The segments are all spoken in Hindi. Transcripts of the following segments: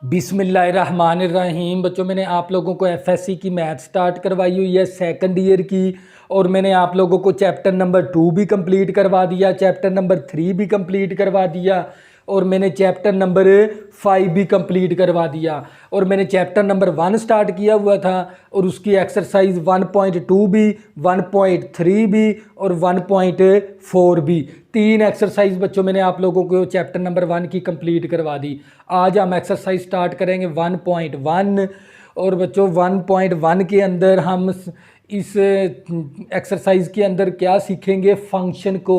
बिस्मिल्लाहिर्रहमानिर्रहीम। बच्चों, मैंने आप लोगों को एफएससी की मैथ स्टार्ट करवाई हुई है सेकंड ईयर की, और मैंने आप लोगों को चैप्टर नंबर 2 भी कंप्लीट करवा दिया, चैप्टर नंबर 3 भी कंप्लीट करवा दिया, और मैंने चैप्टर नंबर 5 भी कंप्लीट करवा दिया, और मैंने चैप्टर नंबर 1 स्टार्ट किया हुआ था, और उसकी एक्सरसाइज 1.2 भी, 1.3 भी और 1.4 भी, 3 एक्सरसाइज बच्चों मैंने आप लोगों को चैप्टर नंबर 1 की कंप्लीट करवा दी। आज हम एक्सरसाइज स्टार्ट करेंगे 1.1, और बच्चों 1.1 के अंदर हम इस एक्सरसाइज के अंदर क्या सीखेंगे, फंक्शन को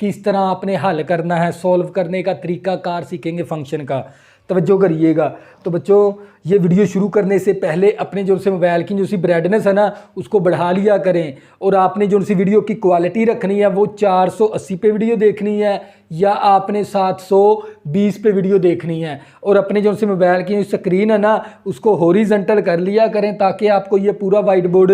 किस तरह आपने हल करना है, सॉल्व करने का तरीका कार सीखेंगे फंक्शन का। तवज्जो करिएगा। तो बच्चों, ये वीडियो शुरू करने से पहले अपने जो से मोबाइल की जो सी ब्राइटनेस है ना, उसको बढ़ा लिया करें, और आपने जो सी वीडियो की क्वालिटी रखनी है वो 480 पे वीडियो देखनी है या आपने 720 पे वीडियो देखनी है, और अपने जो से मोबाइल की स्क्रीन है ना उसको हॉरिजॉन्टल कर लिया करें ताकि आपको ये पूरा वाइट बोर्ड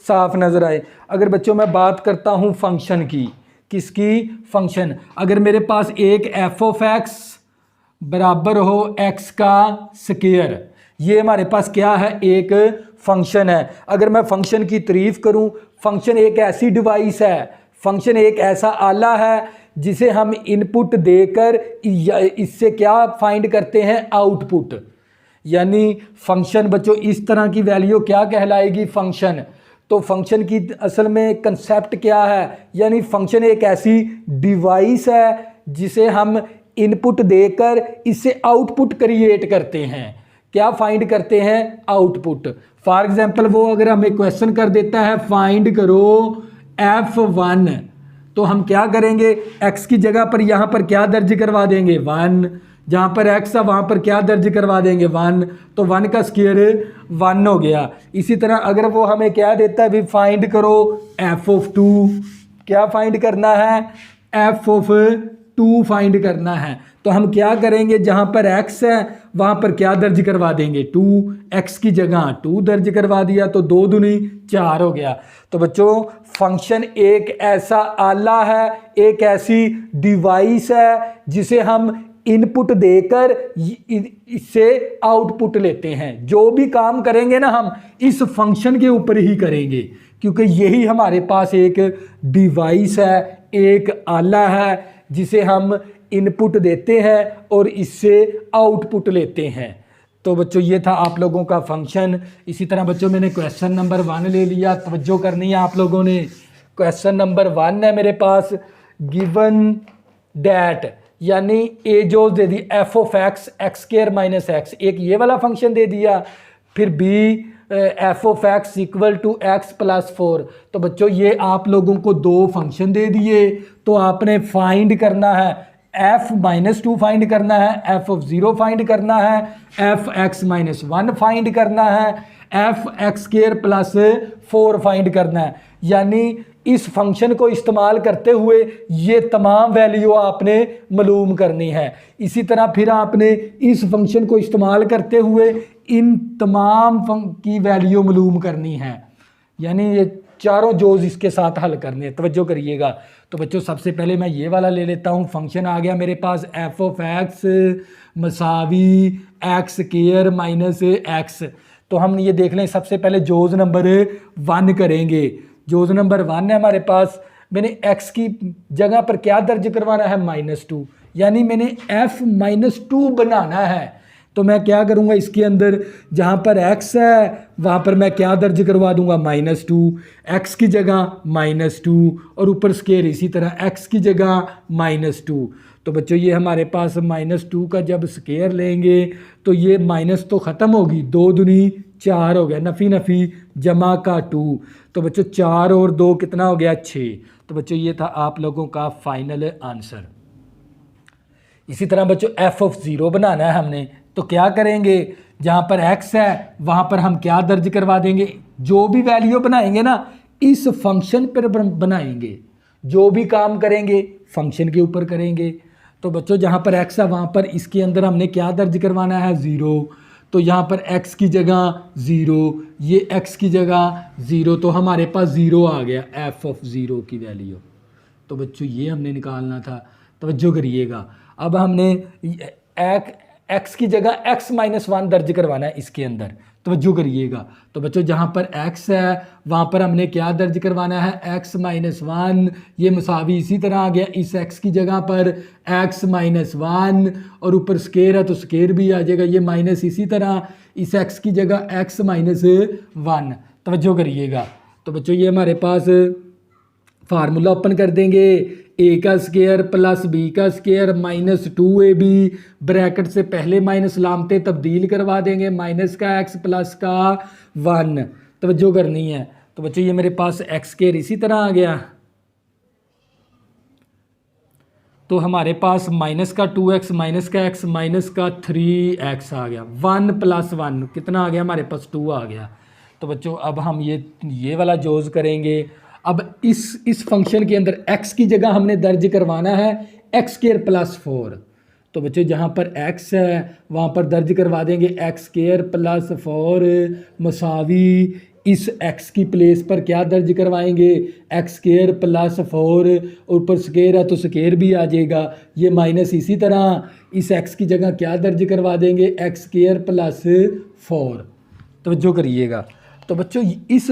साफ नज़र आए। अगर बच्चों मैं बात करता हूँ फंक्शन की, किसकी, फंक्शन। अगर मेरे पास एक एफ ऑफ एक्स बराबर हो एक्स का स्क्वायर, ये हमारे पास क्या है, एक फंक्शन है। अगर मैं फंक्शन की तारीफ करूं, फंक्शन एक ऐसी डिवाइस है, फंक्शन एक ऐसा आला है जिसे हम इनपुट देकर इससे क्या फाइंड करते हैं, आउटपुट। यानी फंक्शन बच्चों इस तरह की वैल्यू क्या कहलाएगी, फंक्शन। तो फंक्शन की असल में कंसेप्ट क्या है, यानी फंक्शन एक ऐसी डिवाइस है जिसे हम इनपुट देकर इससे आउटपुट क्रिएट करते हैं। क्या फाइंड करते हैं, आउटपुट। फॉर एग्जांपल वो अगर हमें क्वेश्चन कर देता है फाइंड करो f1, तो हम क्या करेंगे, x की जगह पर यहाँ पर क्या दर्ज करवा देंगे, 1। जहाँ पर x है वहाँ पर क्या दर्ज करवा देंगे, 1। तो 1 का स्क्वायर 1 हो गया। इसी तरह अगर वो हमें क्या देता है, भी फाइंड करो f ऑफ 2, क्या फाइंड करना है, f ऑफ 2 फाइंड करना है। तो हम क्या करेंगे, जहाँ पर x है वहाँ पर क्या दर्ज करवा देंगे, 2। x की जगह 2 दर्ज करवा दिया तो 2 दूनी 4 हो गया। तो बच्चों फंक्शन एक ऐसा आला है, एक ऐसी डिवाइस है जिसे हम इनपुट देकर इससे आउटपुट लेते हैं। जो भी काम करेंगे ना हम इस फंक्शन के ऊपर ही करेंगे, क्योंकि यही हमारे पास एक डिवाइस है, एक आला है जिसे हम इनपुट देते हैं और इससे आउटपुट लेते हैं। तो बच्चों ये था आप लोगों का फंक्शन। इसी तरह बच्चों मैंने क्वेश्चन नंबर 1 ले लिया, तवज्जो करनी है आप लोगों ने। क्वेश्चन नंबर 1 है मेरे पास, गिवन डैट, यानी ए जो दे दी f of x x square minus x, एक ये वाला फंक्शन दे दिया, फिर B f of x equal to x plus 4। तो बच्चों ये आप लोगों को 2 फंक्शन दे दिए, तो आपने फाइंड करना है एफ माइनस 2 फाइंड करना है, एफ ऑफ 0 फाइंड करना है, एफ एक्स माइनस 1 फाइंड करना है, F x square plus 4 find करना है। यानी इस फंक्शन को इस्तेमाल करते हुए ये तमाम वैल्यू आपने मालूम करनी है। इसी तरह फिर आपने इस फंक्शन को इस्तेमाल करते हुए इन तमाम की वैल्यू मालूम करनी है, यानी ये चारों जोज इसके साथ हल करने हैं। तवज्जो करिएगा। तो बच्चों सबसे पहले मैं ये वाला ले लेता हूँ। फंक्शन आ गया मेरे पास एफ ऑफ एक्स मसावी एक्स स्क्वायर माइनस एक्स। तो हम ये देख लें, सबसे पहले जोज नंबर 1 करेंगे। जोज नंबर 1 है हमारे पास, मैंने x की जगह पर क्या दर्ज करवाना है, -2, यानी मैंने f -2 बनाना है। तो मैं क्या करूँगा, इसके अंदर जहाँ पर x है वहाँ पर मैं क्या दर्ज करवा दूंगा, -2, x की जगह -2 और ऊपर स्क्वायर इसी तरह x की जगह -2। तो बच्चों ये हमारे पास -2 का जब स्क्वायर लेंगे तो ये माइनस तो ख़त्म होगी, 2 दूनी 4 हो गया, नफ़ी नफ़ी जमा का 2। तो बच्चों 4 और 2 कितना हो गया, 6। तो बच्चों ये था आप लोगों का फाइनल आंसर। इसी तरह बच्चों एफ ऑफ 0 बनाना है हमने, तो क्या करेंगे, जहाँ पर x है वहाँ पर हम क्या दर्ज करवा देंगे, जो भी वैल्यू बनाएंगे ना इस फंक्शन पर बनाएंगे, जो भी काम करेंगे फंक्शन के ऊपर करेंगे। तो बच्चों जहाँ पर x है वहाँ पर इसके अंदर हमने क्या दर्ज करवाना है, 0। तो यहाँ पर x की जगह 0, ये x की जगह 0, तो हमारे पास 0 आ गया f ऑफ 0 की वैल्यू। तो बच्चों ये हमने निकालना था, तवज्जो करिएगा। अब हमने x की जगह x माइनस 1 दर्ज करवाना है इसके अंदर, तवज्जो करिएगा। तो बच्चों जहाँ पर x है वहाँ पर हमने क्या दर्ज करवाना है, x माइनस 1, ये मुसावी इसी तरह आ गया, इस x की जगह पर x माइनस 1 और ऊपर स्केयर है तो स्केयर भी आ जाएगा, ये माइनस इसी तरह इस x की जगह x माइनस 1, तवज्जो करिएगा। तो बच्चों ये हमारे पास फार्मूला ओपन कर देंगे, a का स्केयर प्लस b का स्केयर माइनस 2ab, ब्रैकेट से पहले माइनस लामते तब्दील करवा देंगे, माइनस का x प्लस का 1, तवज्जो करनी है। तो बच्चों ये मेरे पास x स्केयर इसी तरह आ गया, तो हमारे पास माइनस का 2x माइनस का x माइनस का 3x आ गया, 1 प्लस 1 कितना आ गया हमारे पास 2 आ गया। तो बच्चों अब हम ये वाला जोज करेंगे। अब इस फंक्शन के अंदर x की जगह हमने दर्ज करवाना है x स्केयर प्लस 4। तो बच्चों जहाँ पर x है वहाँ पर दर्ज करवा देंगे x स्केयर प्लस 4 मसावी इस x की प्लेस पर क्या दर्ज करवाएंगे, x स्केयर प्लस 4, ऊपर स्केयर है तो स्केयर भी आ जाएगा, ये माइनस इसी तरह इस x की जगह क्या दर्ज करवा देंगे, x स्केयर प्लस 4, तवज्जो करिएगा। तो बच्चों इस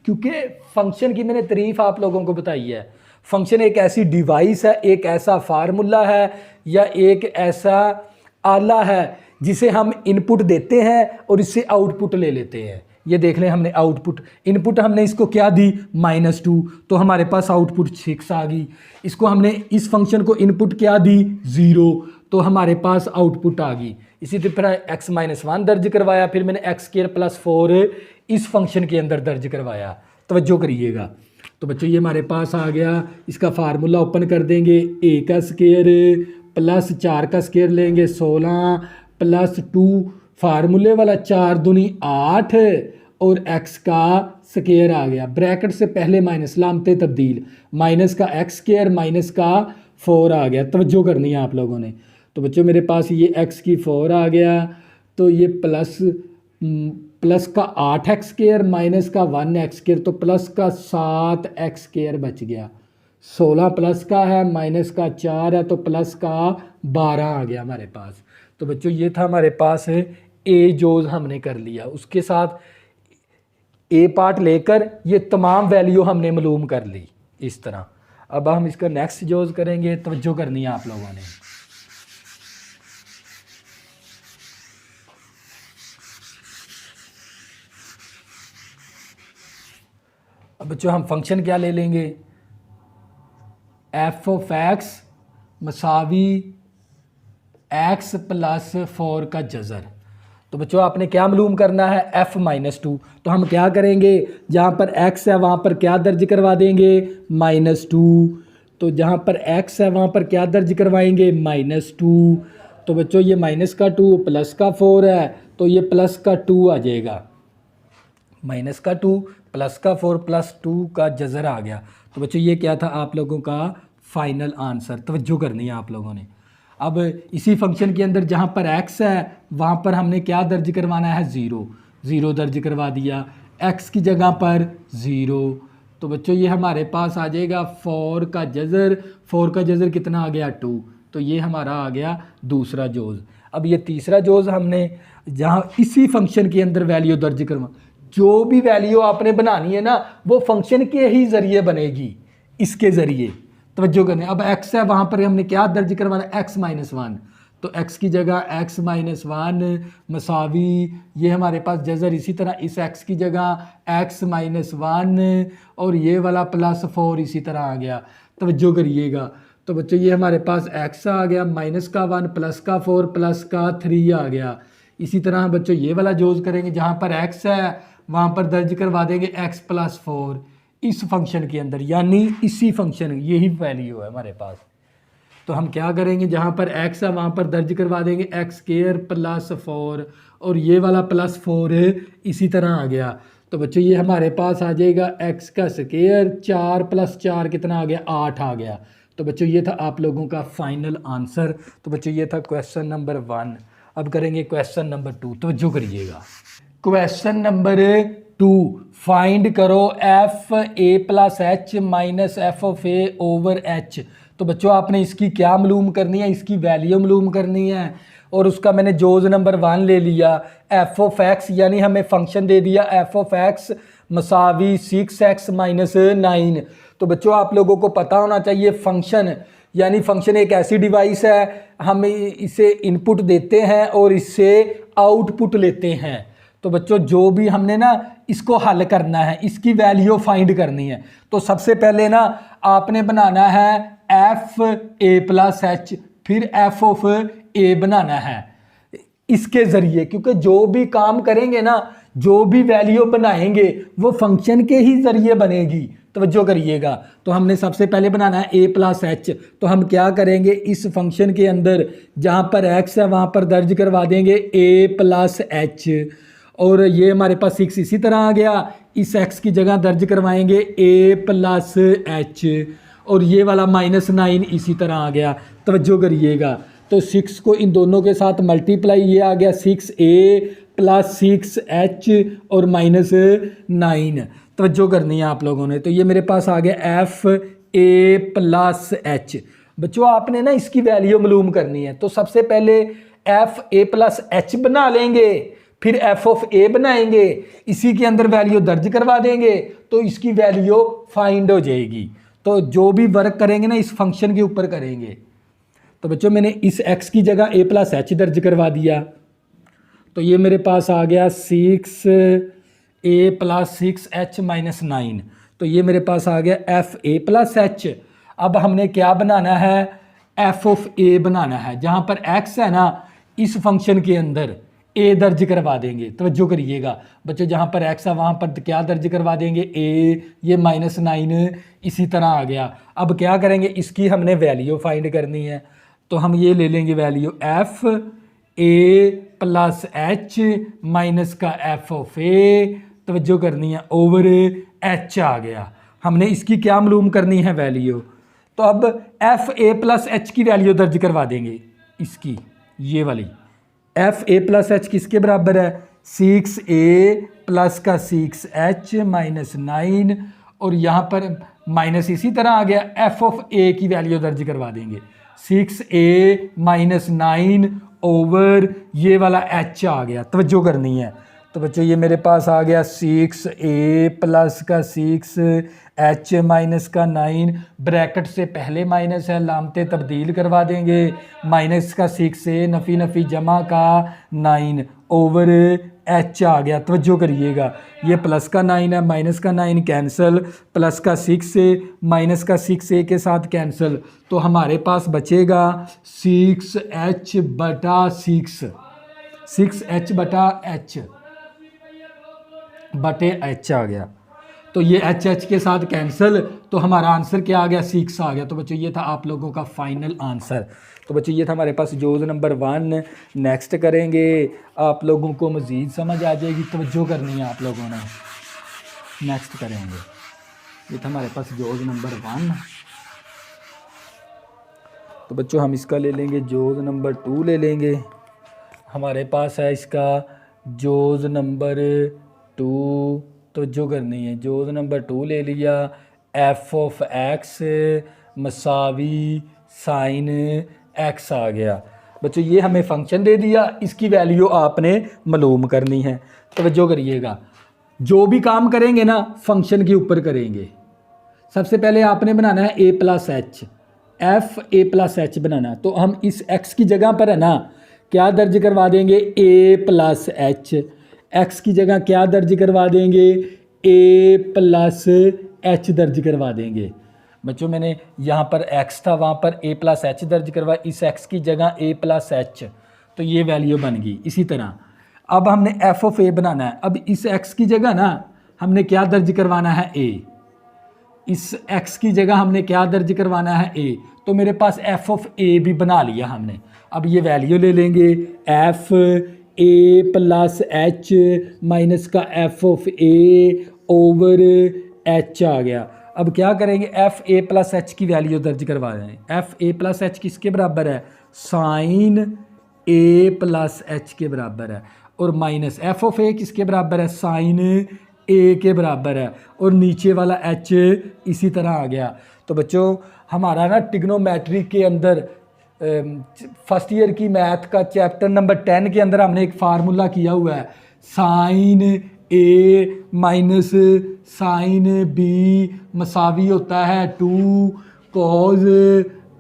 क्योंकि फंक्शन की मैंने तारीफ आप लोगों को बताई है, फंक्शन एक ऐसी डिवाइस है, एक ऐसा फार्मूला है या एक ऐसा आला है जिसे हम इनपुट देते हैं और इससे आउटपुट ले लेते हैं। ये देख लें हमने आउटपुट, इनपुट हमने इसको क्या दी -2, तो हमारे पास आउटपुट 6 आ गई। इसको हमने इस फंक्शन को इनपुट क्या दी 0, तो हमारे पास आउटपुट आ गई। इसी तरह x माइनस 1 दर्ज करवाया, फिर मैंने x स्केयर प्लस 4 इस फंक्शन के अंदर दर्ज करवाया, तवज्जो करिएगा। तो बच्चों ये हमारे पास आ गया, इसका फार्मूला ओपन कर देंगे, a का स्केयर प्लस 4 का स्केयर लेंगे 16 प्लस 2 फार्मूले वाला 4 दूनी 8 और x का स्केयर आ गया, ब्रैकेट से पहले माइनस लामते तब्दील, माइनस का x स्केयर माइनस का 4 आ गया, तवज्जो करनी है आप लोगों ने। तो बच्चों मेरे पास ये x की 4 आ गया, तो ये प्लस का 8x स्केयर माइनस का 1x स्केयर, तो प्लस का 7x स्केयर बच गया, 16 प्लस का है माइनस का 4 है तो प्लस का 12 आ गया हमारे पास। तो बच्चों ये था हमारे पास ए जोज हमने कर लिया, उसके साथ ए पार्ट लेकर ये तमाम वैल्यू हमने मालूम कर ली इस तरह। अब हम इसका नेक्स्ट जोज करेंगे, तवज्जो करनी है आप लोगों ने। अब बच्चों हम फंक्शन क्या ले लेंगे, एफ ऑफ एक्स मसावी x प्लस 4 का जज़र। तो बच्चों आपने क्या मालूम करना है f माइनस 2, तो हम क्या करेंगे, जहाँ पर x है वहाँ पर क्या दर्ज करवा देंगे -2, तो जहाँ पर x है वहाँ पर क्या दर्ज करवाएंगे -2। तो बच्चों ये माइनस का 2 प्लस का 4 है तो ये प्लस का 2 आ जाएगा, माइनस का 2 प्लस का 4 प्लस 2 का जज़र आ गया। तो बच्चों ये क्या था आप लोगों का फाइनल आंसर, तवज्जो करनी है आप लोगों ने। अब इसी फंक्शन के अंदर जहाँ पर x है वहाँ पर हमने क्या दर्ज करवाना है 0 दर्ज करवा दिया, x की जगह पर 0। तो बच्चों ये हमारे पास आ जाएगा 4 का जज़र कितना आ गया 2, तो ये हमारा आ गया दूसरा जोज। अब ये तीसरा जोज हमने जहाँ इसी फंक्शन के अंदर वैल्यू दर्ज करवा, जो भी वैल्यू आपने बनानी है ना वो फंक्शन के ही ज़रिए बनेगी, इसके ज़रिए, तवज्जो करने। अब x है वहाँ पर हमने क्या दर्ज करवाना है x माइनस 1, तो x की जगह x माइनस 1 मसावी ये हमारे पास जज़र इसी तरह इस x की जगह x माइनस 1 और ये वाला प्लस 4 इसी तरह आ गया, तवज्जो करिएगा। तो बच्चों ये हमारे पास x आ गया माइनस का 1 प्लस का 4 प्लस का 3 आ गया। इसी तरह बच्चों ये वाला जोज करेंगे, जहाँ पर x है वहाँ पर दर्ज करवा देंगे x प्लस 4 इस फंक्शन के अंदर, यानी इसी फंक्शन यही वैल्यू है हमारे पास। तो हम क्या करेंगे, जहाँ पर x है वहाँ पर दर्ज करवा देंगे x स्केयर प्लस 4 और ये वाला प्लस 4 इसी तरह आ गया। तो बच्चों ये हमारे पास आ जाएगा x का स्केयर 4 प्लस 4 कितना आ गया 8 आ गया। तो बच्चों ये था आप लोगों का फाइनल आंसर। तो बच्चों ये था क्वेश्चन नंबर 1। अब करेंगे क्वेश्चन नंबर 2, तो जो करिएगा। क्वेश्चन नंबर 2, फाइंड करो F a plus h minus F of a over H. तो बच्चों आपने इसकी क्या मालूम करनी है, इसकी वैल्यू मालूम करनी है और उसका मैंने जोज नंबर 1 ले लिया। एफ ऑफ एक्स यानी हमें फंक्शन दे दिया एफ ऑफ एक्स मसावी 6x माइनस 9। तो बच्चों आप लोगों को पता होना चाहिए फंक्शन यानी फंक्शन एक ऐसी डिवाइस है, हम इसे इनपुट देते हैं और इससे आउटपुट लेते हैं। तो बच्चों जो भी हमने ना इसको हल करना है, इसकी वैल्यू फाइंड करनी है, तो सबसे पहले ना आपने बनाना है एफ ए प्लस एच, फिर एफ ऑफ ए बनाना है इसके ज़रिए, क्योंकि जो भी काम करेंगे ना, जो भी वैल्यू बनाएंगे वो फंक्शन के ही ज़रिए बनेगी। तवज्जो करिएगा। तो हमने सबसे पहले बनाना है ए प्लस एच। तो हम क्या करेंगे, इस फंक्शन के अंदर जहाँ पर एक्स है वहाँ पर दर्ज करवा देंगे ए प्लस एच, और ये हमारे पास 6 इसी तरह आ गया। इस x की जगह दर्ज करवाएंगे a प्लस एच, और ये वाला -9 इसी तरह आ गया। तवज्जो करिएगा। तो 6 को इन दोनों के साथ मल्टीप्लाई, ये आ गया 6a प्लस 6h और -9। तवज्जो करनी है आप लोगों ने। तो ये मेरे पास आ गया एफ ए प्लस एच। बच्चों आपने ना इसकी वैल्यू मालूम करनी है। तो सबसे पहले एफ ए प्लस एच बना लेंगे, फिर एफ ऑफ ए बनाएंगे, इसी के अंदर वैल्यू दर्ज करवा देंगे, तो इसकी वैल्यू फाइंड हो जाएगी। तो जो भी वर्क करेंगे ना इस फंक्शन के ऊपर करेंगे। तो बच्चों मैंने इस x की जगह a प्लस एच दर्ज करवा दिया। तो ये मेरे पास आ गया 6a प्लस 6h माइनस 9। तो ये मेरे पास आ गया एफ ए प्लस एच। अब हमने क्या बनाना है, एफ ऑफ ए बनाना है। जहाँ पर x है ना, इस फंक्शन के अंदर a दर्ज करवा देंगे। तवज्जो करिएगा बच्चों, जहाँ पर x है वहाँ पर क्या दर्ज करवा देंगे a, ये -9 इसी तरह आ गया। अब क्या करेंगे, इसकी हमने वैल्यू फाइंड करनी है। तो हम ये ले लेंगे value F a plus h minus का एफ ऑफ ए, तवज्जो करनी है, ओवर एच आ गया। हमने इसकी क्या मालूम करनी है वैल्यू। तो अब एफ ए प्लस एच की वैल्यू दर्ज करवा देंगे। इसकी ये वाली एफ ए प्लस एच किसके बराबर है, 6a प्लस का 6h माइनस 9, और यहाँ पर माइनस इसी तरह आ गया। एफ ऑफ ए की वैल्यू दर्ज करवा देंगे 6a माइनस 9 ओवर ये वाला h आ गया। तवज्जो करनी है। तो बच्चों ये मेरे पास आ गया 6a प्लस का 6h माइनस का 9, ब्रैकेट से पहले माइनस है, लामते तब्दील करवा देंगे। माइनस का 6a नफ़ी नफ़ी जमा का 9 ओवर h आ गया। तवज्जो करिएगा, ये प्लस का 9 है, माइनस का 9 कैंसिल, प्लस का 6a माइनस का 6a के साथ कैंसिल। तो हमारे पास बचेगा 6h बटा 6h बटा h बटे h आ गया। तो ये h के साथ कैंसिल, तो हमारा आंसर क्या आ गया, 6 आ गया। तो बच्चों ये था आप लोगों का फाइनल आंसर। तो बच्चों ये था हमारे पास जोज नंबर 1। नेक्स्ट करेंगे, आप लोगों को मज़ीद समझ आ जाएगी। तवज्जो करनी है आप लोगों ने। नेक्स्ट करेंगे, ये था हमारे पास जोज नंबर 1। तो बच्चों हम इसका ले लेंगे जोज नंबर 2 ले लेंगे। हमारे पास है इसका जोज नंबर 2। तवज्जो करनी है, जोज नंबर 2 ले लिया। एफ ऑफ एक्स मसावी साइन एक्स आ गया। बच्चों ये हमें फंक्शन दे दिया, इसकी वैल्यू आपने मालूम करनी है। तवज्जो करिएगा, जो भी काम करेंगे ना फंक्शन के ऊपर करेंगे। सबसे पहले आपने बनाना है a plus h, f a plus h बनाना। तो हम इस x की जगह पर है ना क्या दर्ज करवा देंगे, a प्लस एच। एक्स की जगह क्या दर्ज करवा देंगे, a प्लस एच दर्ज करवा देंगे। बच्चों मैंने यहाँ पर x था, वहाँ पर a प्लस एच दर्ज करवा, इस x की जगह a प्लस एच, तो ये वैल्यू बन गई। इसी तरह अब हमने f ऑफ a बनाना है। अब इस x की जगह ना हमने क्या दर्ज करवाना है, a। इस x की जगह हमने क्या दर्ज करवाना है, a। तो मेरे पास f ऑफ a भी बना लिया हमने। अब ये वैल्यू ले लेंगे, f a plus h minus का f of a over h आ गया। अब क्या करेंगे, एफ ए प्लस एच की वैल्यू दर्ज करवा दें। एफ ए प्लस एच किसके बराबर है, साइन ए प्लस एच के बराबर है, और माइनस एफ ऑफ ए किसके बराबर है, साइन ए के बराबर है, और नीचे वाला एच इसी तरह आ गया। तो बच्चों हमारा ना ट्रिग्नोमेट्री के अंदर फर्स्ट ईयर की मैथ का चैप्टर नंबर 10 के अंदर हमने एक फार्मूला किया हुआ है, sign A minus sine B मसावी होता है 2 cos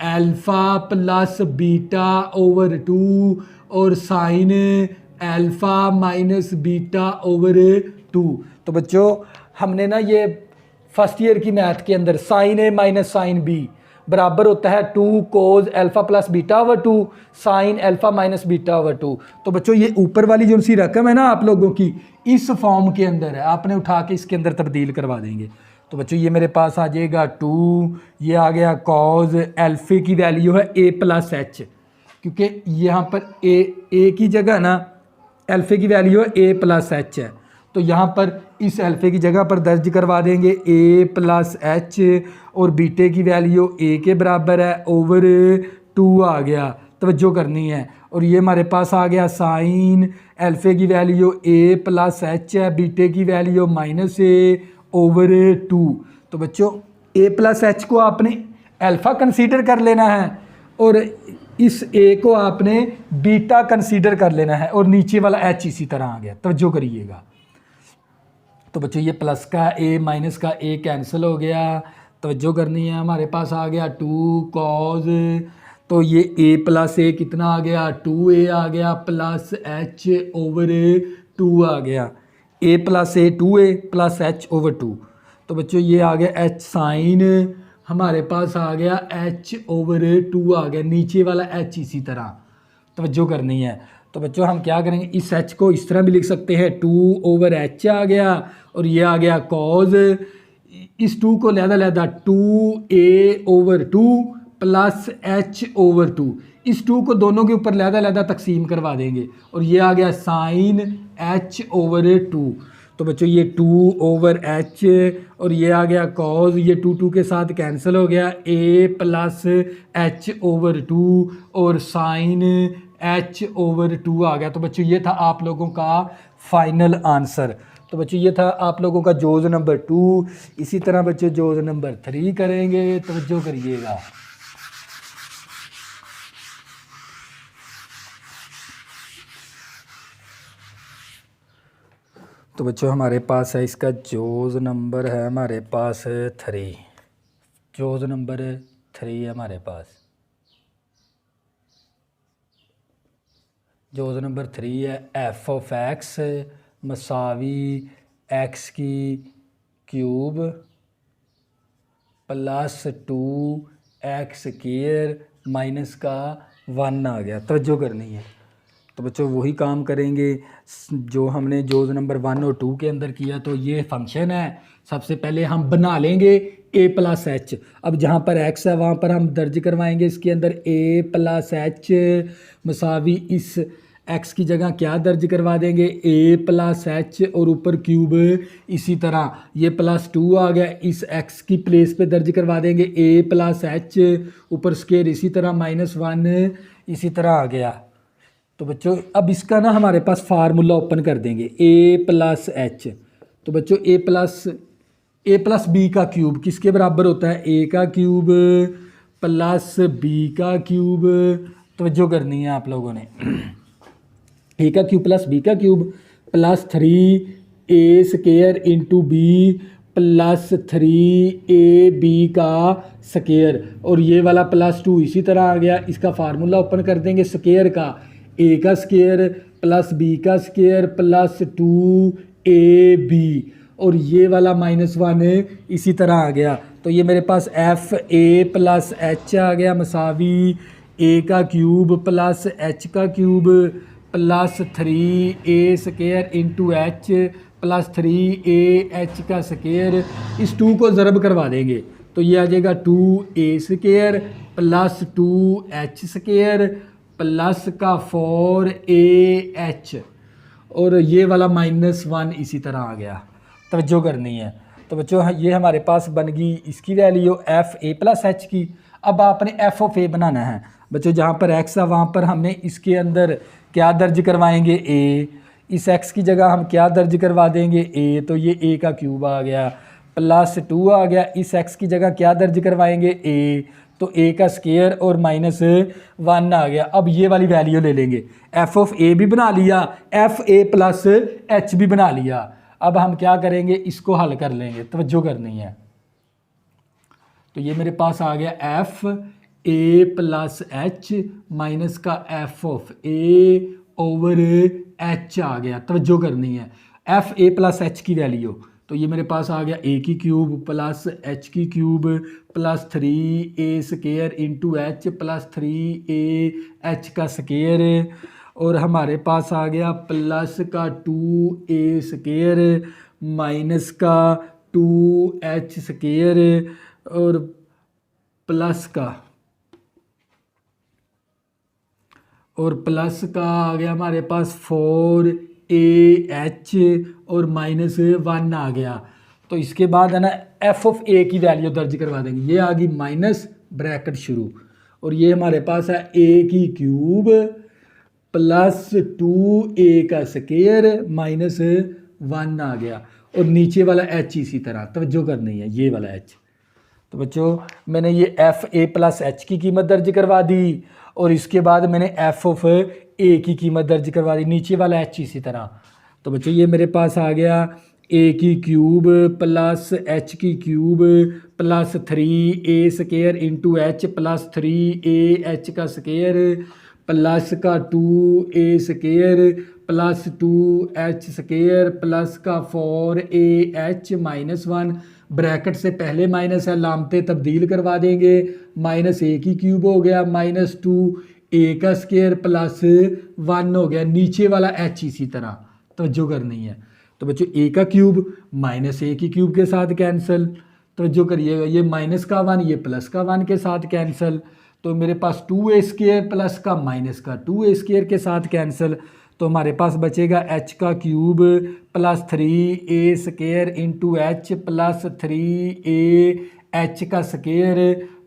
alpha plus beta over 2 और sign alpha minus beta over 2। तो बच्चों हमने ना ये फर्स्ट ईयर की मैथ के अंदर sine A minus sine B बराबर होता है 2 cos alpha plus beta over 2 sine alpha minus beta over 2। तो बच्चों ये ऊपर वाली जो सी रकम है ना आप लोगों की, इस फॉर्म के अंदर है, आपने उठा के इसके अंदर तब्दील करवा देंगे। तो बच्चों ये मेरे पास आ जाएगा 2, ये आ गया कॉज अल्फ़े की वैल्यू है a प्लस एच, क्योंकि यहाँ पर a की जगह ना अल्फ़े की वैल्यू है a प्लस एच है, तो यहाँ पर इस अल्फ़े की जगह पर दर्ज करवा देंगे a प्लस एच और बीटे की वैल्यू a के बराबर है ओवर 2 आ गया, तवज्जो करनी है। और ये हमारे पास आ गया साइन अल्फ़े की वैल्यू a प्लस एच है, बीटे की वैल्यू माइनस a ओवर 2। तो बच्चों a प्लस एच को आपने अल्फ़ा कंसीडर कर लेना है और इस a को आपने बीटा कंसीडर कर लेना है, और नीचे वाला h इसी तरह आ गया, तवज्जो करिएगा। तो बच्चों ये प्लस का a माइनस का a कैंसिल हो गया, तवज्जो करनी है। हमारे पास आ गया 2 कॉज, तो ये a प्लस a कितना आ गया 2a आ गया प्लस h ओवर 2 आ गया, a plus a 2a plus h over 2। तो बच्चों ये आ गया h साइन, हमारे पास आ गया h ओवर 2 आ गया, नीचे वाला h इसी तरह, तवज्जो करनी है। तो बच्चों हम क्या करेंगे, इस h को इस तरह भी लिख सकते हैं 2 ओवर h आ गया, और ये आ गया कॉज, इस 2 को लहदा 2a over 2 plus h over 2, इस 2 को दोनों के ऊपर लहदा तकसीम करवा देंगे, और ये आ गया साइन h ओवर 2। तो बच्चों ये 2 ओवर h और ये आ गया कॉज, ये 2 के साथ कैंसिल हो गया, a प्लस h ओवर 2 और साइन h ओवर 2 आ गया। तो बच्चों ये था आप लोगों का फाइनल आंसर। तो बच्चों ये था आप लोगों का जोज़ नंबर 2। इसी तरह बच्चों जोज़ नंबर 3 करेंगे, तवज्जो करिएगा। तो बच्चों हमारे पास है, इसका जोज़ नंबर है हमारे पास 3, जोज़ नंबर 3 है हमारे पास। जोज़ नंबर 3 है एफ ऑफ एक्स मसावी एक्स की cube plus 2x square minus का 1 आ गया, तवज्जो करनी है। तो बच्चों वही काम करेंगे जो हमने जोज़ नंबर 1 और 2 के अंदर किया। तो ये फंक्शन है, सबसे पहले हम बना लेंगे a प्लस एच। अब जहाँ पर x है वहाँ पर हम दर्ज करवाएंगे इसके अंदर a प्लस एच मसावी इस x की जगह क्या दर्ज करवा देंगे a प्लस एच और ऊपर क्यूब इसी तरह ये प्लस 2 आ गया, इस x की प्लेस पे दर्ज करवा देंगे a प्लस एच ऊपर स्क्वायर इसी तरह -1 इसी तरह आ गया। तो बच्चों अब इसका ना हमारे पास फार्मूला ओपन कर देंगे a प्लस एच। तो बच्चों a प्लस बी का क्यूब किसके बराबर होता है, a का क्यूब प्लस b का क्यूब, तवज्जो करनी है आप लोगों ने। a का क्यूब प्लस b का cube plus 3a square into b plus 3ab का स्क्वायर, और ये वाला प्लस 2 इसी तरह आ गया। इसका फार्मूला ओपन कर देंगे स्क्वायर का, a का स्क्वायर प्लस b का स्क्वायर प्लस 2ab, और ये वाला -1 इसी तरह आ गया। तो ये मेरे पास एफ a प्लस एच आ गया मसावी a का क्यूब प्लस h का cube plus 3a square into h plus 3ah का स्क्वायर, इस 2 को ज़रब करवा देंगे तो ये आ जाएगा 2a square plus 2h square plus का 4ah, और ये वाला -1 इसी तरह आ गया, तवज्जो करनी है। तो बच्चों ये हमारे पास बन गई इसकी value F a plus h की। अब आपने एफ ऑफ ए बनाना है बच्चों, जहाँ पर x है वहाँ पर हमने इसके अंदर क्या दर्ज करवाएंगे a, इस x की जगह हम क्या दर्ज करवा देंगे a, तो ये a का क्यूब आ गया प्लस 2 आ गया, इस x की जगह क्या दर्ज करवाएंगे a, तो ए का स्केयर और -1 आ गया। अब ये वाली वैल्यू ले लेंगे, एफ ऑफ ए भी बना लिया, एफ ए प्लस एच भी बना लिया। अब हम क्या करेंगे, इसको हल कर लेंगे, तवज्जो करनी है। तो ये मेरे पास आ गया f a plus h minus का f of a over h आ गया, तवज्जो करनी है। एफ ए प्लस एच की वैल्यू, तो ये मेरे पास आ गया ए की क्यूब प्लस एच की cube plus 3a square into h plus 3a h का स्केयर, और हमारे पास आ गया प्लस का 2a स्केयर माइनस का 2h स्केयर और प्लस का आ गया हमारे पास 4ah और -1 आ गया। तो इसके बाद है ना एफ ऑफ ए की वैल्यू दर्ज करवा देंगे, ये आ गई माइनस ब्रैकेट शुरू, और ये हमारे पास है ए की क्यूब प्लस 2a का स्केयर -1 आ गया, और नीचे वाला एच इसी तरह, तवज्जो करनी है ये वाला एच। तो बच्चों मैंने ये एफ ए प्लस एच की कीमत दर्ज करवा दी, और इसके बाद मैंने एफ ऑफ ए की कीमत दर्ज करवा दी, नीचे वाला एच इसी तरह। तो बच्चों ये मेरे पास आ गया ए की क्यूब प्लस एच की cube plus 3a square into h plus 3a का स्केयर प्लस का 2a square plus 2h square plus का 4ah -1, ब्रैकेट से पहले माइनस है, लामते तब्दील करवा देंगे, -a की क्यूब हो गया -2a का स्केयर प्लस 1 हो गया, नीचे वाला h इसी तरह, तवज्जो करनी है। तो बच्चों a का क्यूब -a की क्यूब के साथ कैंसिल, तवज्जो करिएगा, ये माइनस का 1 ये प्लस का 1 के साथ कैंसिल, तो मेरे पास 2a स्केयर प्लस का माइनस का 2a स्केयर के साथ कैंसिल, तो हमारे पास बचेगा h का cube plus 3a square into h plus 3a का स्केयर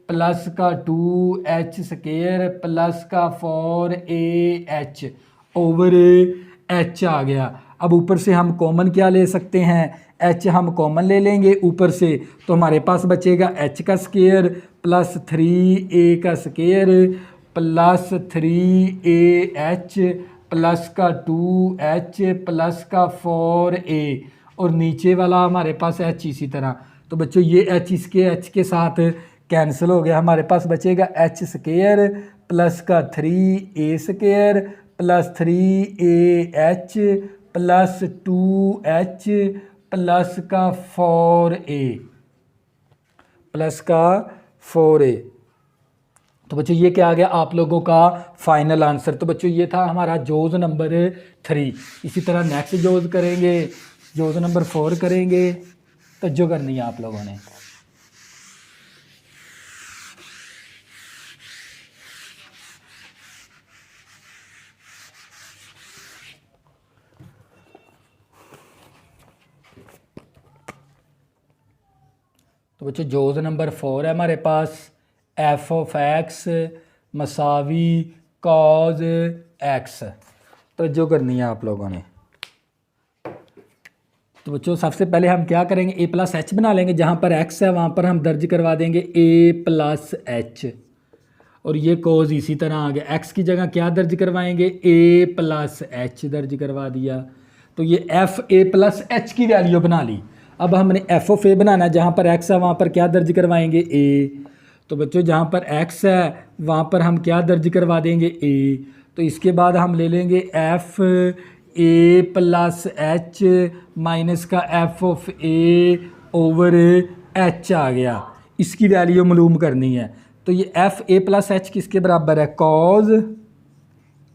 प्लस का 2h स्केयर प्लस का 4ah ओवर h आ गया। अब ऊपर से हम कॉमन क्या ले सकते हैं, h हम कॉमन ले लेंगे ऊपर से, तो हमारे पास बचेगा h का स्केयर प्लस 3a का स्केयर प्लस 3ah प्लस का 2h प्लस का 4a, और नीचे वाला हमारे पास h इसी तरह। तो बच्चों ये h इसके h के साथ कैंसिल हो गया, हमारे पास बचेगा h स्केयर प्लस का 3a square plus 3ah plus 2h plus का 4a प्लस का 4a। तो बच्चों ये क्या आ गया आप लोगों का फाइनल आंसर। तो बच्चों ये था हमारा जोज नंबर 3। इसी तरह नेक्स्ट जोज करेंगे, जोज नंबर 4 करेंगे, तो जो करनी है आप लोगों ने। तो बच्चों जोज नंबर 4 है हमारे पास, एफ ऑफ एक्स मसावी कॉज एक्स, तो जो करनी है आप लोगों ने। तो बच्चों सबसे पहले हम क्या करेंगे, ए प्लस एच बना लेंगे, जहाँ पर एक्स है वहाँ पर हम दर्ज करवा देंगे ए प्लस एच, और ये कॉज इसी तरह आ गया। एक्स की जगह क्या दर्ज करवाएंगे, ए प्लस एच दर्ज करवा दिया। तो ये एफ ए प्लस एच की वैल्यू बना ली। अब हमने एफ ऑफ ए बनाना है, जहाँ पर एक्स है वहाँ पर क्या दर्ज करवाएंगे ए। तो बच्चों जहाँ पर एक्स है वहाँ पर हम क्या दर्ज करवा देंगे ए। तो इसके बाद हम ले लेंगे f a plus h minus का f of a over h आ गया, इसकी वैल्यू मालूम करनी है। तो ये एफ ए प्लस एच किसके बराबर है, कॉज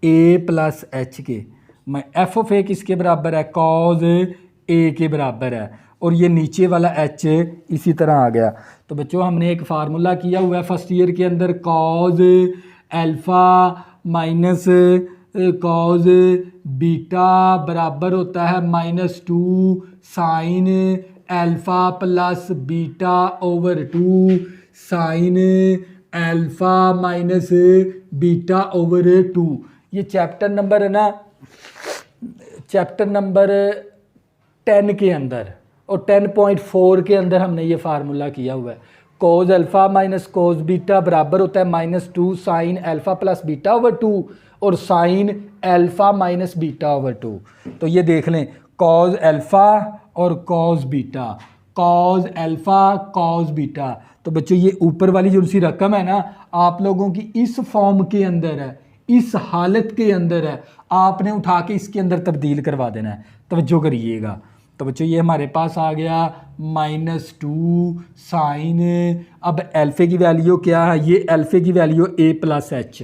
ए प्लस एच के। एफ ऑफ ए किसके बराबर है, कॉज ए के बराबर है, और ये नीचे वाला एच इसी तरह आ गया। तो बच्चों हमने एक फार्मूला किया हुआ है फर्स्ट ईयर के अंदर, cause alpha minus cos beta बराबर होता है -2 sign alpha plus beta over 2 sign alpha minus beta over 2। ये चैप्टर नंबर है ना, चैप्टर नंबर 10 के अंदर और 10.4 के अंदर हमने ये फार्मूला किया हुआ है। कोज अल्फ़ा माइनस कोज बीटा बराबर होता है -2 sine alpha plus beta over 2 और sign alpha minus beta over 2। तो ये देख लें, कॉज अल्फ़ा और cos beta, cos alpha cos beta. तो बच्चों ये ऊपर वाली जो सी रकम है ना, आप लोगों की इस फॉर्म के अंदर है, इस हालत के अंदर है, आपने उठा के इसके अंदर तब्दील करवा देना है। तवज्जो करिएगा। तो बच्चों ये हमारे पास आ गया -2 साइन, अब अल्फ़े की वैल्यू क्या है, ये अल्फ़े की वैल्यू a प्लस एच,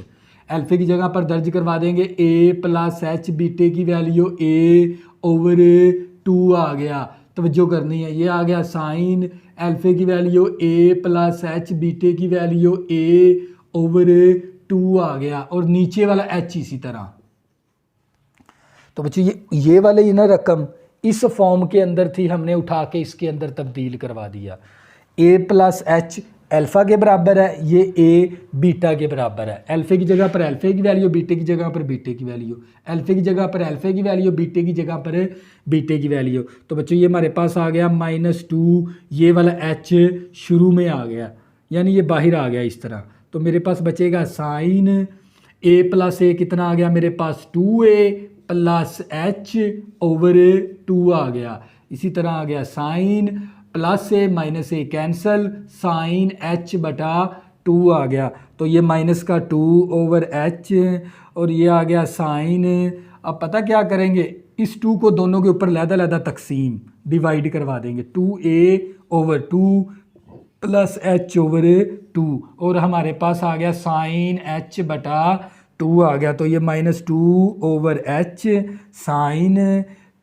अल्फ़े की जगह पर दर्ज करवा देंगे a प्लस एच, बीटे की वैल्यू a ओवर 2 आ गया। तवज्जो करनी है, ये आ गया साइन अल्फ़े की वैल्यू a प्लस एच, बीटे की वैल्यू a ओवर 2 आ गया और नीचे वाला h इसी तरह। तो बच्चों ये वाले ये ना रकम इस फॉर्म के अंदर थी, हमने उठा के इसके अंदर तब्दील करवा दिया। a प्लस एच अल्फ़ा के बराबर है, ये a बीटा के बराबर है। अल्फ़े की जगह पर अल्फ़े की वैल्यू, बीटे की जगह पर बीटे की वैल्यू, अल्फ़े की जगह पर अल्फ़े की वैल्यू, बीटे की जगह पर बीटे की वैल्यू। तो बच्चों ये हमारे पास आ गया -2, ये वाला h शुरू में आ गया, यानी ये बाहर आ गया इस तरह। तो मेरे पास बचेगा साइन a प्लस a कितना आ गया मेरे पास 2a प्लस एच ओवर 2 आ गया। इसी तरह आ गया साइन प्लस ए माइनस ए कैंसल, साइन एच बटा 2 आ गया। तो ये माइनस का 2 ओवर एच और ये आ गया साइन। अब पता क्या करेंगे, इस 2 को दोनों के ऊपर लहदा तकसीम डिवाइड करवा देंगे, 2a over 2 plus H over 2 और हमारे पास आ गया साइन एच बटा 2 आ गया। तो ये -2 ओवर एच साइन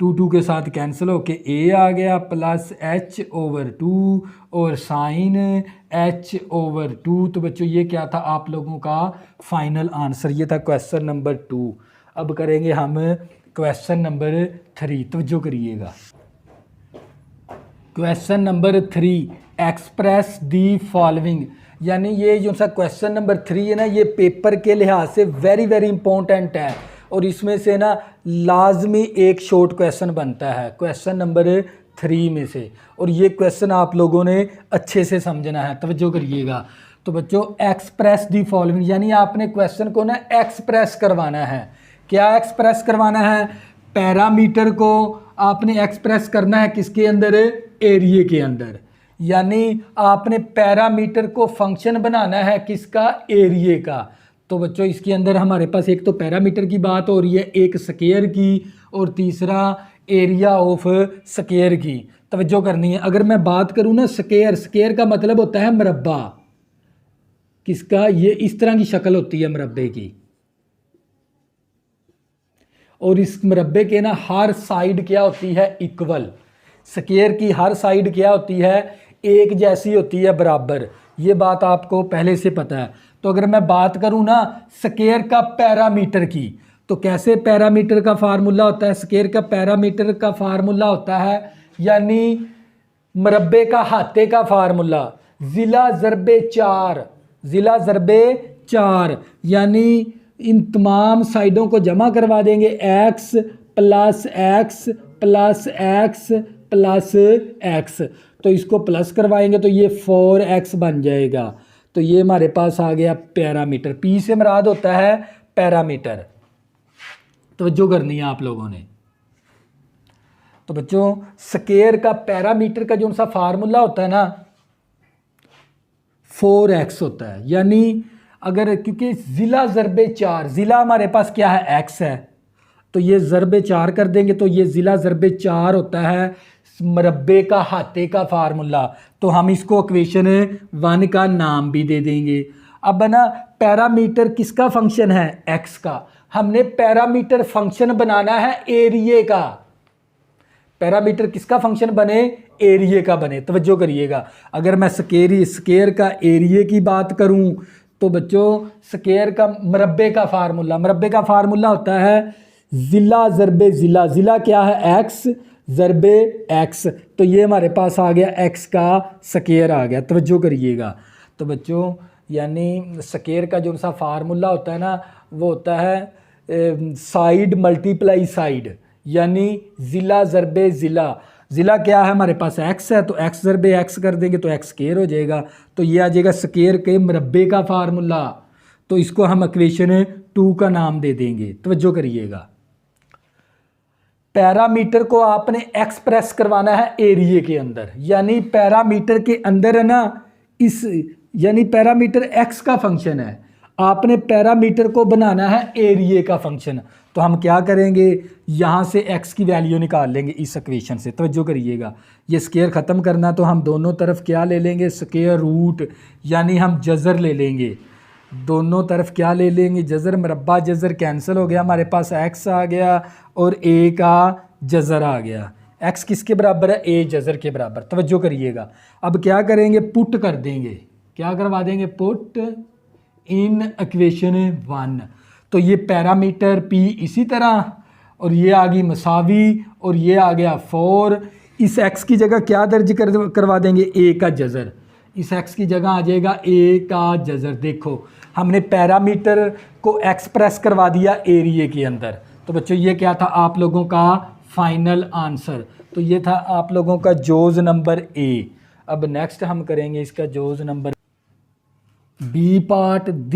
2 के साथ कैंसिल होके a आ गया प्लस h ओवर 2 और साइन h ओवर 2। तो बच्चों ये क्या था आप लोगों का फाइनल आंसर, ये था क्वेश्चन नंबर 2। अब करेंगे हम क्वेश्चन नंबर 3, तवज्जो करिएगा। Question number 3, express the following, यानी ये जो सा क्वेश्चन नंबर 3 है ना, ये पेपर के लिहाज से वेरी इंपॉर्टेंट है और इसमें से ना लाजमी एक शॉर्ट क्वेश्चन बनता है क्वेश्चन नंबर 3 में से, और ये क्वेश्चन आप लोगों ने अच्छे से समझना है, तवज्जो करिएगा। तो बच्चों एक्सप्रेस दी फॉलोइंग, यानी आपने क्वेश्चन को ना एक्सप्रेस करवाना है। क्या एक्सप्रेस करवाना है, पैरामीटर को आपने एक्सप्रेस करना है किसके अंदर, एरिया के अंदर, यानी आपने पैरामीटर को फंक्शन बनाना है किसका, एरिया का। तो बच्चों इसके अंदर हमारे पास एक तो पैरामीटर की बात हो रही है, एक स्क्वायर की और तीसरा एरिया ऑफ स्क्वायर की, तवज्जो करनी है। अगर मैं बात करूं ना स्क्वायर का मतलब होता है मरब्बा, किसका, ये इस तरह की शक्ल होती है मरब्बे की, और इस मरब्बे के ना हर साइड क्या होती है, इक्वल। स्क्वायर की हर साइड क्या होती है, एक जैसी होती है, बराबर। ये बात आपको पहले से पता है। तो अगर मैं बात करूं ना स्क्वायर का पैरामीटर की, तो कैसे पैरामीटर का फार्मूला होता है, स्क्वायर का पैरामीटर का फार्मूला होता है, यानी मरब्बे का हाथे का फार्मूला ज़िला ज़रबे 4, ज़िला ज़रबे 4, यानी इन तमाम साइडों को जमा करवा देंगे, x plus x plus x plus x, तो इसको प्लस करवाएंगे तो ये 4x बन जाएगा। तो ये हमारे पास आ गया पैरामीटर, P से मुराद होता है पैरामीटर, तवज्जो करनी है आप लोगों ने। तो बच्चों स्क्वायर का पैरामीटर का जो सा फार्मूला होता है ना 4x होता है, यानी अगर क्योंकि ज़िला ज़रबे 4, ज़िला हमारे पास क्या है, x है, तो ये ज़रबे 4 कर देंगे तो ये ज़िला ज़रबे 4 होता है मरब्बे का हाथे का फार्मूला। तो हम इसको इक्वेशन 1 का नाम भी दे देंगे। अब ना पैरामीटर किसका फंक्शन है, x का, हमने पैरामीटर फंक्शन बनाना है एरिया का। पैरामीटर किसका फंक्शन बने, एरिया का बने, तवज्जो करिएगा। अगर मैं स्क्वायर का एरिया की बात करूं तो बच्चों स्क्वायर का मरब्बे का फार्मूला होता है ज़िला ज़रबे ज़िला, ज़िला क्या है, x ज़रबे x, तो ये हमारे पास आ गया x का स्क्वायर आ गया, तवज्जो करिएगा। तो बच्चों यानी स्क्वायर का जो सा फार्मूला होता है ना वो होता है साइड मल्टीप्लाई साइड, यानी ज़िला ज़रबे ज़िला, ज़िला क्या है हमारे पास x है, तो x ज़रबे x कर देंगे तो x स्केयर हो जाएगा। तो ये आ जाएगा स्केयर के मरबे का फार्मूला। तो इसको हम इक्वेशन 2 का नाम दे देंगे। तवज्जो करिएगा, पैरामीटर को आपने एक्सप्रेस करवाना है एरिया के अंदर, यानी पैरामीटर के अंदर है ना, इस यानी पैरामीटर x का फंक्शन है, आपने पैरामीटर को बनाना है एरिया का फंक्शन। तो हम क्या करेंगे, यहाँ से x की वैल्यू निकाल लेंगे इस इक्वेशन से। तवज्जो करिएगा, ये स्केयर ख़त्म करना तो हम दोनों तरफ क्या ले लेंगे, स्केयर रूट, यानी हम जज़र ले लेंगे। दोनों तरफ क्या ले लेंगे, जज़र, मरबा जज़र कैंसिल हो गया, हमारे पास x आ गया और a का जज़र आ गया। x किसके बराबर है, a जज़र के बराबर। तवज्जो करिएगा, अब क्या करेंगे, पुट कर देंगे, क्या करवा देंगे, पुट इन इक्वेशन 1। तो ये पैरामीटर p इसी तरह, और ये आ गई मसावी, और ये आ गया 4। इस x की जगह क्या दर्ज करवा देंगे, a का जज़र। इस x की जगह आ जाएगा a का जज़र। देखो हमने पैरामीटर को एक्सप्रेस करवा दिया एरिया के अंदर। तो बच्चों ये क्या था आप लोगों का फाइनल आंसर, तो ये था आप लोगों का जोज़ नंबर A। अब नेक्स्ट हम करेंगे इसका जोज़ number B part, the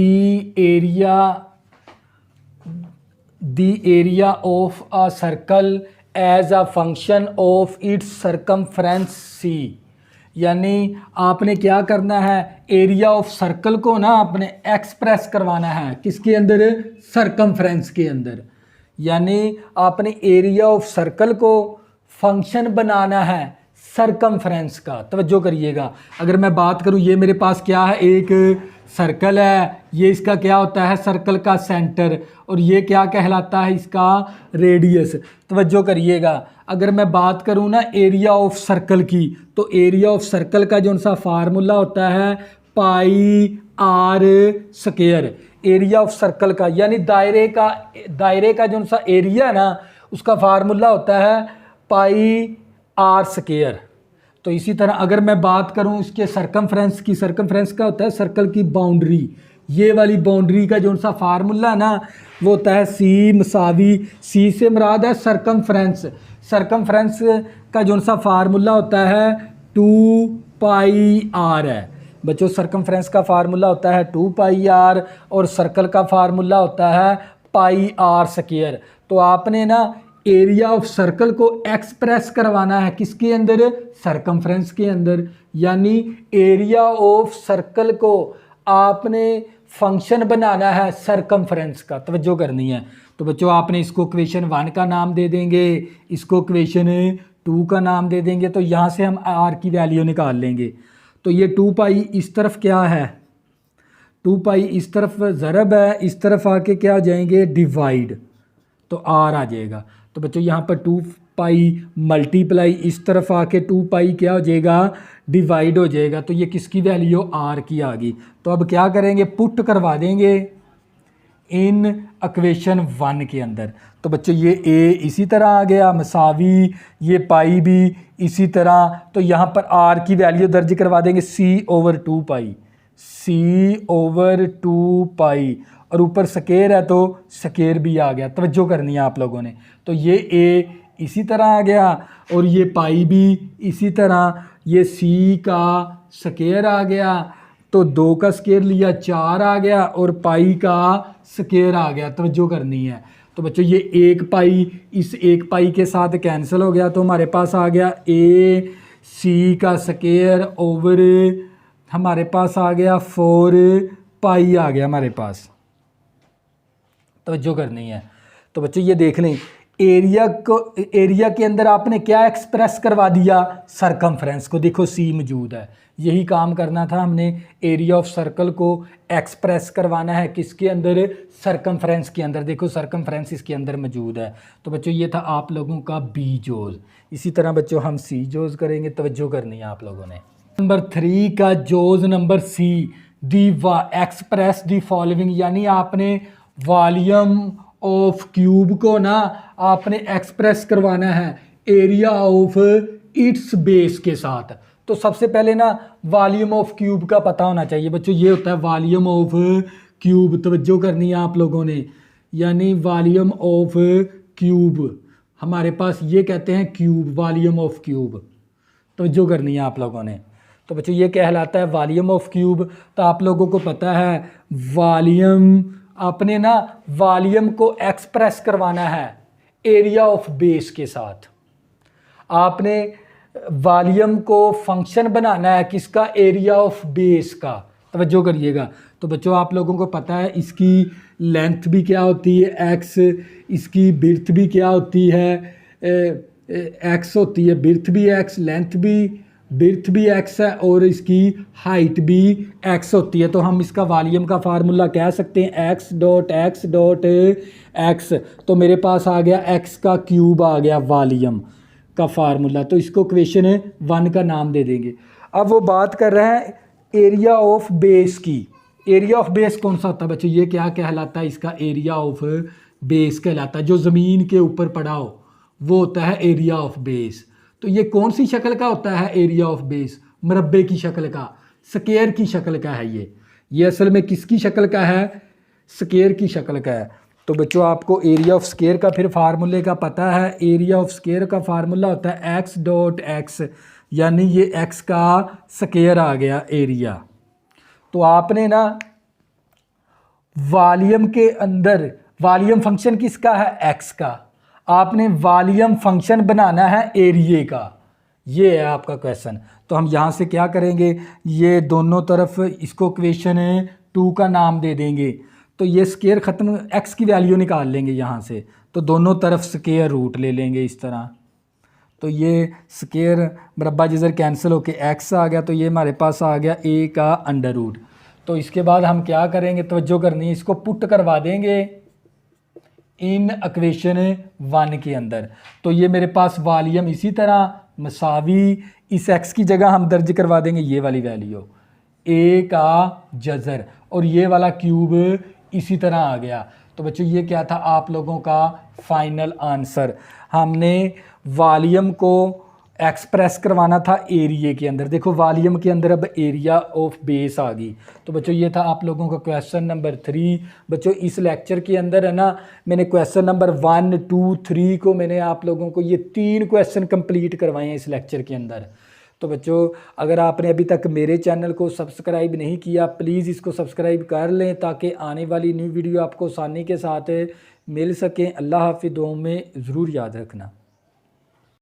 area of a circle as a function of its circumference C। यानी आपने क्या करना है, एरिया ऑफ सर्कल को ना आपने एक्सप्रेस करवाना है किसके अंदर, सरकमफ्रेंस के अंदर। यानी आपने एरिया ऑफ सर्कल को फंक्शन बनाना है सरकमफ्रेंस का। तवज्जो करिएगा, अगर मैं बात करूं, ये मेरे पास क्या है, एक सर्कल है, ये इसका क्या होता है, सर्कल का सेंटर, और ये क्या कहलाता है, इसका रेडियस। तवज्जो करिएगा, अगर मैं बात करूं ना एरिया ऑफ सर्कल की, तो एरिया ऑफ सर्कल का जो सा फार्मूला होता है pi r square. Area of circle का यानी दायरे का जो सा एरिया ना, उसका फार्मूला होता है पाई आर स्क्वायर। तो इसी तरह अगर मैं बात करूं इसके सरकमफ्रेंस की, सरकमफ्रेंस का होता है सर्कल की बाउंड्री। ये वाली बाउंड्री का जो सा फार्मूला ना, वो होता है सी मसावी, सी से मुराद है सरकमफ्रेंस। सरकमफ्रेंस का जो सा फार्मूला होता है 2 पाई आर है। बच्चों सरकमफ्रेंस का फार्मूला होता है 2 पाई आर, और सर्कल का फार्मूला होता है पाई आर स्क्वायर। तो आपने ना एरिया ऑफ सर्कल को एक्सप्रेस करवाना है किसके अंदर, सरकमफ्रेंस के अंदर। यानी एरिया ऑफ सर्कल को आपने फंक्शन बनाना है सरकमफ्रेंस का। तवज्जो करनी है। तो बच्चों आपने इसको इक्वेशन 1 का नाम दे देंगे, इसको इक्वेशन 2 का नाम दे देंगे। तो यहाँ से हम आर की वैल्यू निकाल लेंगे। तो ये 2 पाई इस तरफ क्या है, 2 पाई इस तरफ ज़रब है, इस तरफ आके क्या आ जाएंगे, डिवाइड, तो आर आ जाएगा। तो बच्चों यहाँ पर 2 पाई मल्टीप्लाई इस तरफ आके 2 पाई क्या हो जाएगा, डिवाइड हो जाएगा। तो ये किसकी वैल्यू, आर की आ गई। तो अब क्या करेंगे, पुट करवा देंगे इन इक्वेशन 1 के अंदर। तो बच्चों ये a इसी तरह आ गया मसावी, ये पाई भी इसी तरह। तो यहाँ पर r की वैल्यू दर्ज करवा देंगे c/2 पाई, c/2 पाई, और ऊपर स्केयर है तो स्केयर भी आ गया। तवज्जो करनी है आप लोगों ने। तो ये a इसी तरह आ गया, और ये पाई भी इसी तरह, ये c का स्केयर आ गया, तो 2 का स्केयर लिया 4 आ गया, और पाई का स्केयर आ गया। तवज्जो करनी है। तो बच्चों ये 1 पाई इस 1 पाई के साथ कैंसिल हो गया, तो हमारे पास आ गया a c का स्केयर ओवर हमारे पास आ गया 4 पाई आ गया हमारे पास। तवज्जो करनी है। तो बच्चों ये देख लें, एरिया के अंदर आपने क्या एक्सप्रेस करवा दिया, सरकमफ्रेंस को। देखो c मौजूद है, यही काम करना था हमने। एरिया ऑफ सर्कल को एक्सप्रेस करवाना है किसके अंदर, सरकमफ्रेंस के अंदर। देखो सरकमफ्रेंस इसके अंदर मौजूद है। तो बच्चों ये था आप लोगों का बी जोज़। इसी तरह बच्चों हम सी जोज़ करेंगे। तवज्जो करनी है आप लोगों ने। नंबर 3 का जोज़ number C, the express the following. यानी आपने वॉल्यूम ऑफ क्यूब को ना आपने एक्सप्रेस करवाना है एरिया ऑफ इट्स बेस के साथ। तो सबसे पहले ना वॉल्यूम ऑफ क्यूब का पता होना चाहिए बच्चों। ये होता है वॉल्यूम ऑफ क्यूब। तवज्जो करनी है आप लोगों ने। यानी वॉल्यूम ऑफ क्यूब हमारे पास ये कहते हैं क्यूब, वॉल्यूम ऑफ क्यूब। तो जो करनी है आप लोगों ने, तो बच्चों ये कहलाता है वॉल्यूम ऑफ क्यूब। तो आप लोगों को पता है वॉल्यूम, आपने ना वॉल्यूम को एक्सप्रेस करवाना है एरिया ऑफ बेस के साथ। आपने वॉल्यूम को फंक्शन बनाना है किसका, एरिया ऑफ बेस का। तवज्जो करिएगा। तो बच्चों आप लोगों को पता है इसकी लेंथ भी क्या होती है एक्स, इसकी बिर्थ भी क्या होती है एक्स होती है, बिर्थ भी एक्स, लेंथ भी, बिर्थ भी एक्स है और इसकी हाइट भी एक्स होती है। तो हम इसका वॉल्यूम का फार्मूला कह सकते हैं x dot x dot x. तो मेरे पास आ गया एक्स का क्यूब आ गया वॉल्यूम का फार्मूला। तो इसको क्वेश्चन 1 का नाम दे देंगे। अब वो बात कर रहे हैं एरिया ऑफ बेस की। एरिया ऑफ बेस कौन सा होता है बच्चों, ये क्या कहलाता है, इसका एरिया ऑफ बेस कहलाता है। जो ज़मीन के ऊपर पड़ा हो वो होता है एरिया ऑफ बेस। तो ये कौन सी शक्ल का होता है एरिया ऑफ बेस, मुरब्बे की शक्ल का, स्क्वायर की शक्ल का है। ये असल में किसकी शक्ल का है, स्क्वायर की शक्ल का है। तो बच्चों आपको एरिया ऑफ स्क्वायर का फिर फार्मूले का पता है। एरिया ऑफ स्क्वायर का फार्मूला होता है एक्स डॉट एक्स, यानी ये एक्स का स्क्वायर आ गया एरिया। तो आपने ना वॉल्यूम के अंदर, वॉल्यूम फंक्शन किसका है, एक्स का, आपने वॉल्यूम फंक्शन बनाना है एरिया का। ये है आपका क्वेश्चन। तो हम यहाँ से क्या करेंगे, ये दोनों तरफ इसको क्वेश्चन 2 का नाम दे देंगे। तो ये स्क्वायर ख़त्म, एक्स की वैल्यू निकाल लेंगे यहाँ से। तो दोनों तरफ स्क्वायर रूट ले लेंगे इस तरह। तो ये स्क्वायर मुरब्बा जिधर कैंसिल होके एक्स आ गया, तो ये हमारे पास आ गया ए का अंडर रूट। तो इसके बाद हम क्या करेंगे, तवज्जो करनी है, इसको पुट करवा देंगे इन इक्वेशन 1 के अंदर। तो ये मेरे पास वॉल्यूम इसी तरह मसावी, इस एक्स की जगह हम दर्ज करवा देंगे ये वाली वैल्यू ए का जज़र, और ये वाला क्यूब इसी तरह आ गया। तो बच्चों ये क्या था आप लोगों का फाइनल आंसर। हमने वॉल्यूम को एक्सप्रेस करवाना था एरिया के अंदर। देखो वॉल्यूम के अंदर अब एरिया ऑफ बेस आ गई। तो बच्चों ये था आप लोगों का क्वेश्चन नंबर 3। बच्चों इस लेक्चर के अंदर है ना, मैंने क्वेश्चन नंबर 1, 2, 3 को मैंने आप लोगों को ये 3 क्वेश्चन कंप्लीट करवाए हैं इस लेक्चर के अंदर। तो बच्चों अगर आपने अभी तक मेरे चैनल को सब्सक्राइब नहीं किया, प्लीज़ इसको सब्सक्राइब कर लें ताकि आने वाली न्यू वीडियो आपको आसानी के साथ मिल सकें। अल्लाह हाफ़िज़, दुआओं में ज़रूर याद रखना।